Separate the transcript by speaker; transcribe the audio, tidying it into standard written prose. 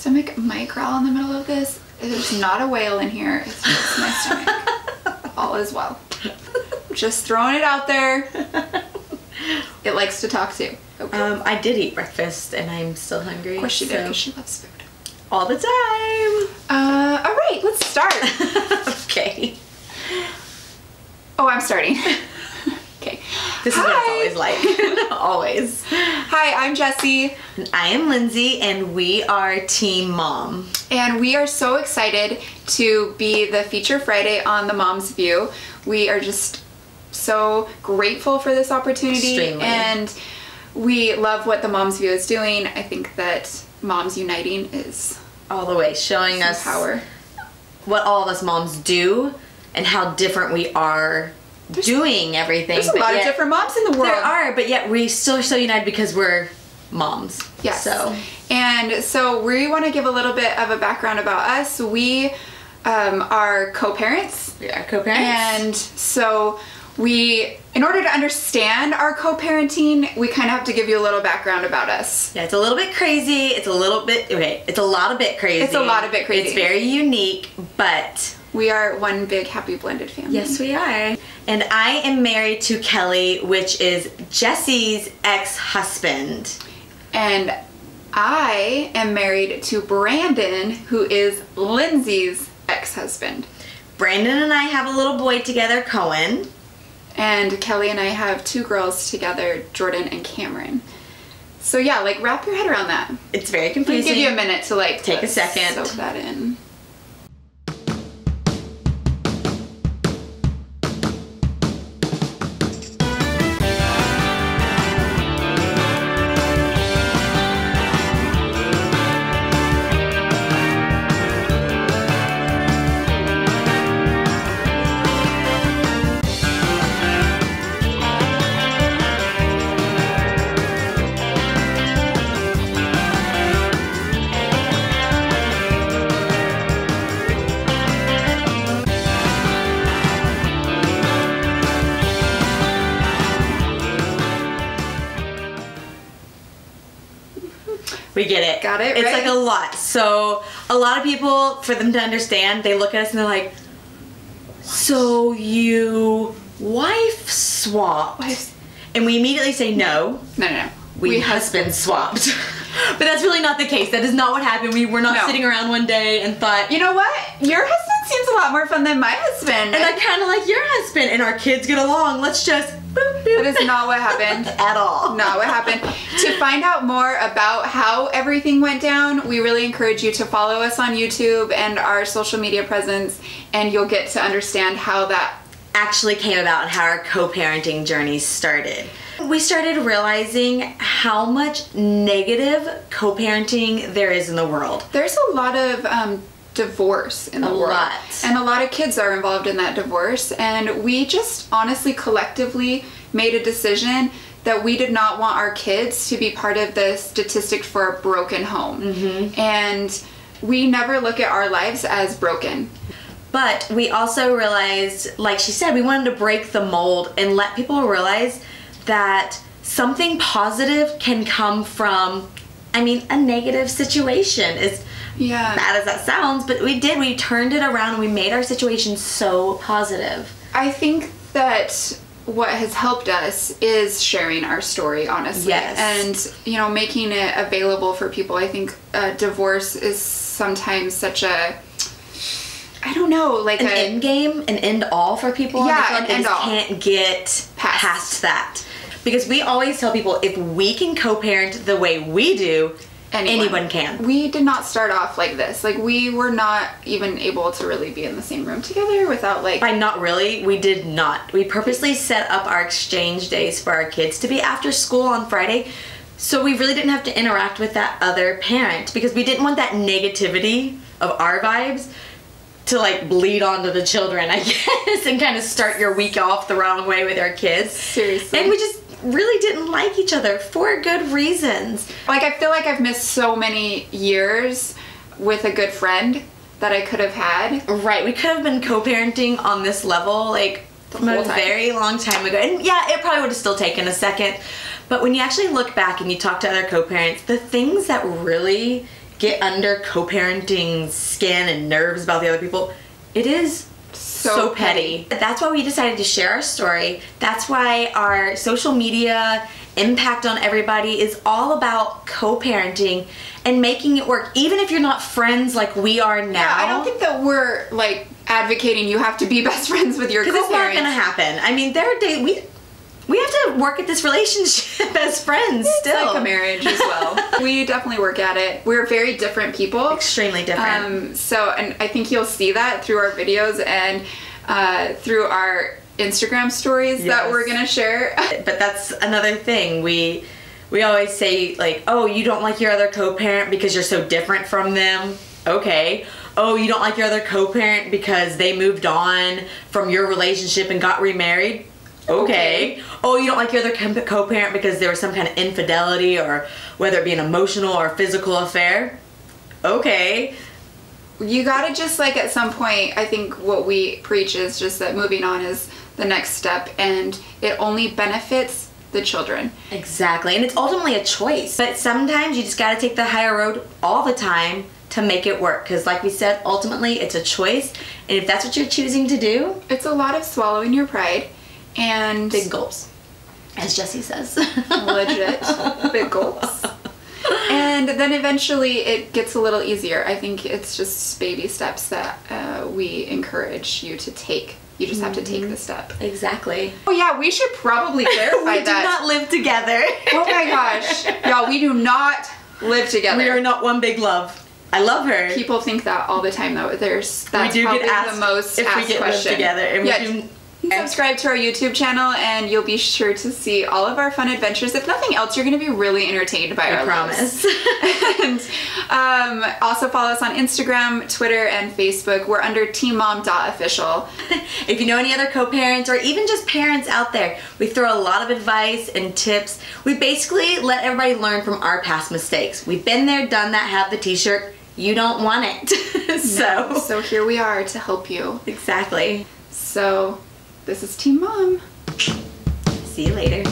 Speaker 1: stomach might growl in the middle of this. There's not a whale in here. It's just my stomach. All is well. Just throwing it out there. It likes to talk too. Okay.
Speaker 2: I did eat breakfast and I'm still hungry.
Speaker 1: Of course she did, because she loves food.
Speaker 2: All the time.
Speaker 1: All right, let's start.
Speaker 2: Okay.
Speaker 1: Oh, I'm starting. Okay.
Speaker 2: This is what it's always like. Always.
Speaker 1: Hi, I'm Jessie.
Speaker 2: And I am Lindsay, and we are Team Mom.
Speaker 1: And we are so excited to be the feature Friday on the Mom's View. We are just so grateful for this opportunity.
Speaker 2: Extremely.
Speaker 1: And we love what the Mom's View is doing. I think that Moms Uniting is
Speaker 2: all the way showing us
Speaker 1: power.
Speaker 2: What all of us moms do and how different we are doing everything.
Speaker 1: There's a lot of different moms in the world.
Speaker 2: There are, but yet we still are so united because we're moms.
Speaker 1: Yes.
Speaker 2: So
Speaker 1: we want to give a little bit of a background about us. We are co-parents.
Speaker 2: We are co-parents.
Speaker 1: And so in order to understand our co-parenting, we kind of have to give you a little background about us.
Speaker 2: Yeah, it's a little bit crazy. It's a lot of bit crazy.
Speaker 1: It's a lot of bit crazy.
Speaker 2: It's very unique, but
Speaker 1: we are one big happy blended family.
Speaker 2: Yes, we are. And I am married to Kelly, which is Jessie's ex-husband.
Speaker 1: And I am married to Brandon, who is Lindsay's ex-husband.
Speaker 2: Brandon and I have a little boy together, Cohen.
Speaker 1: And Kelly and I have 2 girls together, Jordan and Cameron. So yeah, wrap your head around that.
Speaker 2: It's very confusing.
Speaker 1: I'll give you a minute to
Speaker 2: take a second.
Speaker 1: Soak that in.
Speaker 2: We get it.
Speaker 1: Got it,
Speaker 2: It's
Speaker 1: right?
Speaker 2: a lot. So a lot of people, for them to understand, they look at us and they're like, so you wife swapped. And we immediately say no.
Speaker 1: No.
Speaker 2: We husband swapped. But that's really not the case. That is not what happened. We were not sitting around one day and thought,
Speaker 1: you know what? Your husband seems a lot more fun than my husband.
Speaker 2: And I kind of like your husband and our kids get along. Let's just boop, boop.
Speaker 1: That is not what happened.
Speaker 2: At all.
Speaker 1: Not what happened. To find out more about how everything went down, we really encourage you to follow us on YouTube and our social media presence, and you'll get to understand how that
Speaker 2: actually came about and how our co-parenting journey started. We started realizing how much negative co-parenting there is in the world.
Speaker 1: There's a lot of divorce in the world.
Speaker 2: A lot.
Speaker 1: And a lot of kids are involved in that divorce. And we just honestly collectively made a decision that we did not want our kids to be part of the statistic for a broken home. Mm-hmm. And we never look at our lives as broken.
Speaker 2: But we also realized, like she said, we wanted to break the mold and let people realize that something positive can come from, a negative situation. As bad as that sounds, but we turned it around and we made our situation so positive.
Speaker 1: I think that what has helped us is sharing our story, honestly.
Speaker 2: Yes.
Speaker 1: And, making it available for people. I think divorce is sometimes such a, I don't know,
Speaker 2: an end game, an end all for people.
Speaker 1: Yeah,
Speaker 2: and they just can't get past that. Because we always tell people, if we can co-parent the way we do, anyone can.
Speaker 1: We did not start off like this. We were not even able to really be in the same room together without By
Speaker 2: not really, we did not. We purposely set up our exchange days for our kids to be after school on Friday, so we really didn't have to interact with that other parent, because we didn't want that negativity of our vibes to bleed onto the children, I guess, and kind of start your week off the wrong way with our kids.
Speaker 1: Seriously.
Speaker 2: And we just really didn't like each other for good reasons.
Speaker 1: I feel like I've missed so many years with a good friend that I could have had.
Speaker 2: Right, we could have been co-parenting on this level from a very long time ago. And yeah, it probably would have still taken a second. But when you actually look back and you talk to other co-parents, the things that really get under co-parenting skin and nerves about the other people. It is so petty. That's why we decided to share our story. That's why our social media impact on everybody is all about co-parenting and making it work, even if you're not friends like we are now.
Speaker 1: Yeah, I don't think that we're like advocating you have to be best friends with your co-parents.
Speaker 2: It's not gonna happen. I mean, there are days we have to work at this relationship as friends still.
Speaker 1: It's like a marriage as well. We definitely work at it. We're very different people.
Speaker 2: Extremely different.
Speaker 1: And I think you'll see that through our videos and through our Instagram stories that we're gonna share.
Speaker 2: But that's another thing. We always say, like, oh, you don't like your other co-parent because you're so different from them. Okay. Oh, you don't like your other co-parent because they moved on from your relationship and got remarried. Okay. Oh, you don't like your other co-parent because there was some kind of infidelity, or whether it be an emotional or physical affair. Okay.
Speaker 1: You gotta just, like, at some point, I think what we preach is just that moving on is the next step, and it only benefits the children.
Speaker 2: Exactly. And it's ultimately a choice. But sometimes you just gotta take the higher road all the time to make it work, because like we said, ultimately it's a choice, and if that's what you're choosing to do,
Speaker 1: it's a lot of swallowing your pride and
Speaker 2: big gulps, as Jessie says.
Speaker 1: Legit big gulps. And then eventually it gets a little easier. I think it's just baby steps that we encourage you to take. You just have to take the step.
Speaker 2: Exactly.
Speaker 1: Oh yeah, we should probably clarify
Speaker 2: we do not live together.
Speaker 1: Oh my gosh. Y'all, we do not live together.
Speaker 2: We are not one big love. I love her.
Speaker 1: People think that all the time though. That's
Speaker 2: we do
Speaker 1: probably
Speaker 2: get asked
Speaker 1: the most
Speaker 2: if
Speaker 1: asked
Speaker 2: we get
Speaker 1: question.
Speaker 2: live together. And
Speaker 1: yeah,
Speaker 2: we do
Speaker 1: subscribe to our YouTube channel and you'll be sure to see all of our fun adventures. If nothing else, you're going to be really entertained by our
Speaker 2: promise.
Speaker 1: And also follow us on Instagram, Twitter, and Facebook. We're under TEAMMOM.official.
Speaker 2: If you know any other co-parents or even just parents out there, we throw a lot of advice and tips. We basically let everybody learn from our past mistakes. We've been there, done that, have the t-shirt. You don't want it.
Speaker 1: So here we are to help you.
Speaker 2: Exactly.
Speaker 1: So this is Team Mom.
Speaker 2: See you later.